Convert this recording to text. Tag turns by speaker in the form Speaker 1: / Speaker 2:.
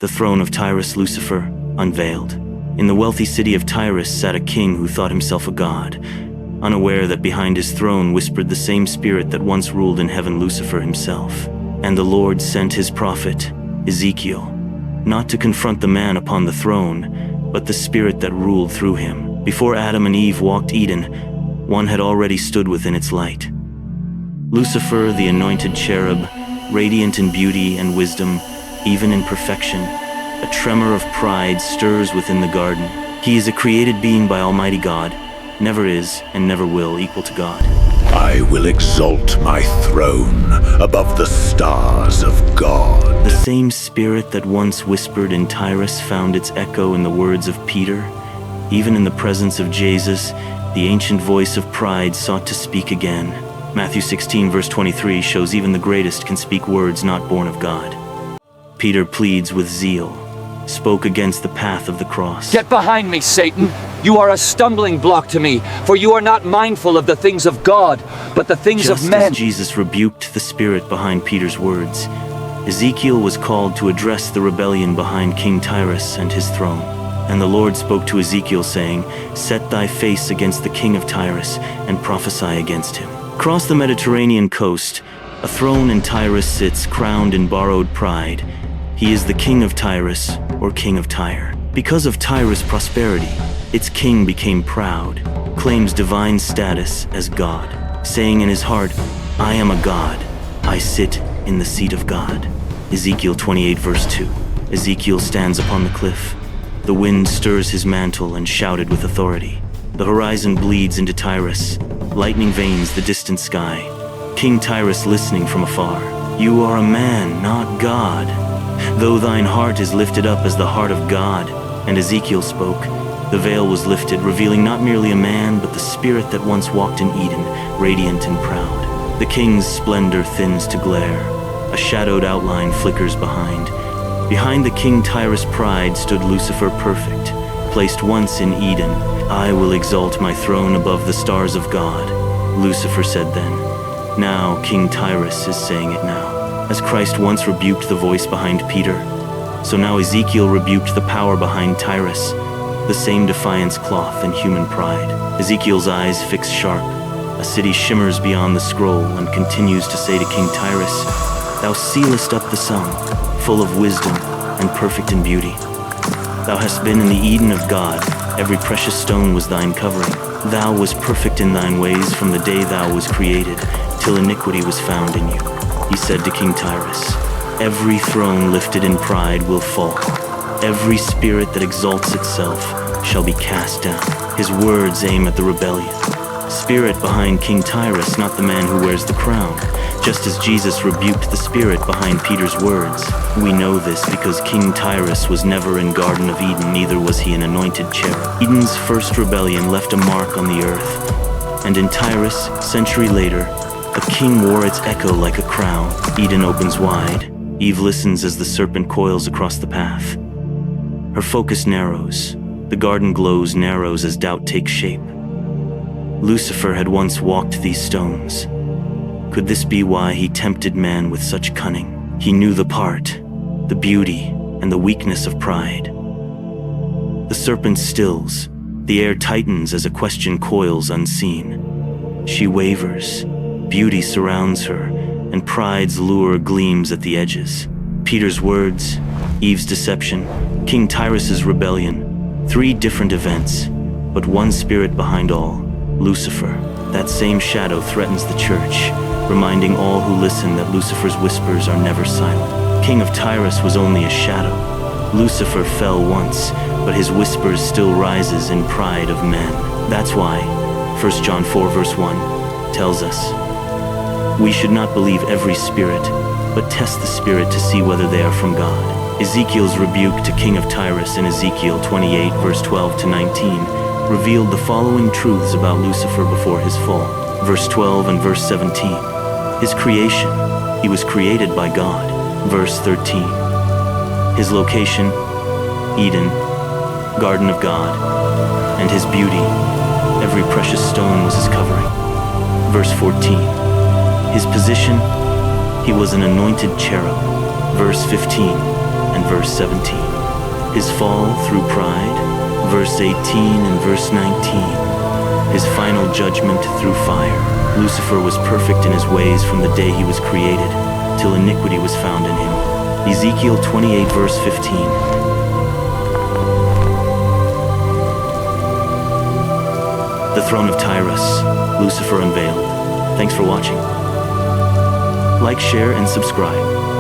Speaker 1: The Throne of Tyrus Lucifer Unveiled. In the wealthy city of Tyrus sat a king who thought himself a god, unaware that behind his throne whispered the same spirit that once ruled in heaven, Lucifer himself. And the Lord sent his prophet, Ezekiel, not to confront the man upon the throne, but the spirit that ruled through him. Before Adam and Eve walked Eden, one had already stood within its light. Lucifer, the anointed cherub, radiant in beauty and wisdom, even in perfection, a tremor of pride stirs within the garden. He is a created being by Almighty God, never is and never will equal to God.
Speaker 2: I will exalt my throne above the stars of God.
Speaker 1: The same spirit that once whispered in Tyrus found its echo in the words of Peter. Even in the presence of Jesus, the ancient voice of pride sought to speak again. Matthew 16 verse 23 shows even the greatest can speak words not born of God. Peter pleads with zeal, spoke against the path of the cross.
Speaker 3: Get behind me, Satan! You are a stumbling block to me, for you are not mindful of the things of God, but the things of men.
Speaker 1: Just as Jesus rebuked the spirit behind Peter's words, Ezekiel was called to address the rebellion behind King Tyrus and his throne. And the Lord spoke to Ezekiel, saying, "Set thy face against the King of Tyrus, and prophesy against him." Across the Mediterranean coast, a throne in Tyrus sits, crowned in borrowed pride. He is the King of Tyrus, or King of Tyre. Because of Tyrus' prosperity, its king became proud, claims divine status as God, saying in his heart, "I am a god, I sit in the seat of God." Ezekiel 28 verse 2. Ezekiel stands upon the cliff. The wind stirs his mantle and shouted with authority. The horizon bleeds into Tyrus. Lightning veins the distant sky. King Tyrus listening from afar. "You are a man, not God, though thine heart is lifted up as the heart of God." And Ezekiel spoke. The veil was lifted, revealing not merely a man, but the spirit that once walked in Eden, radiant and proud. The king's splendor thins to glare. A shadowed outline flickers behind. Behind the King Tyrus' pride stood Lucifer perfect, placed once in Eden. "I will exalt my throne above the stars of God," Lucifer said then. Now King Tyrus is saying it now. As Christ once rebuked the voice behind Peter, so now Ezekiel rebuked the power behind Tyrus, the same defiance cloth and human pride. Ezekiel's eyes fix sharp. A city shimmers beyond the scroll and continues to say to King Tyrus, "Thou sealest up the sum, full of wisdom and perfect in beauty. Thou hast been in the Eden of God, every precious stone was thine covering. Thou was perfect in thine ways from the day thou was created, till iniquity was found in you." He said to King Tyrus, "Every throne lifted in pride will fall. Every spirit that exalts itself shall be cast down." His words aim at the rebellion. Spirit behind King Tyrus, not the man who wears the crown. Just as Jesus rebuked the spirit behind Peter's words. We know this because King Tyrus was never in Garden of Eden, neither was he an anointed cherub. Eden's first rebellion left a mark on the earth. And in Tyrus, century later, a king wore its echo like a crown. Eden opens wide. Eve listens as the serpent coils across the path. Her focus narrows. The garden glows, narrows as doubt takes shape. Lucifer had once walked these stones. Could this be why he tempted man with such cunning? He knew the part, the beauty, and the weakness of pride. The serpent stills. The air tightens as a question coils unseen. She wavers. Beauty surrounds her, and pride's lure gleams at the edges. Peter's words, Eve's deception, King Tyrus's rebellion. Three different events, but one spirit behind all, Lucifer. That same shadow threatens the church, reminding all who listen that Lucifer's whispers are never silent. King of Tyrus was only a shadow. Lucifer fell once, but his whispers still rises in pride of men. That's why 1 John 4 verse 1 tells us, "We should not believe every spirit, but test the spirit to see whether they are from God." Ezekiel's rebuke to King of Tyrus in Ezekiel 28 verse 12 to 19 revealed the following truths about Lucifer before his fall. Verse 12 and verse 17. His creation, he was created by God. Verse 13. His location, Eden, Garden of God, and his beauty, every precious stone was his covering. Verse 14. His position, he was an anointed cherub. Verse 15. and verse 17. His fall through pride, verse 18 and verse 19. His final judgment through fire. Lucifer was perfect in his ways from the day he was created, till iniquity was found in him. Ezekiel 28 verse 15. The Throne of Tyrus, Lucifer Unveiled. Thanks for watching. Like, share, and subscribe.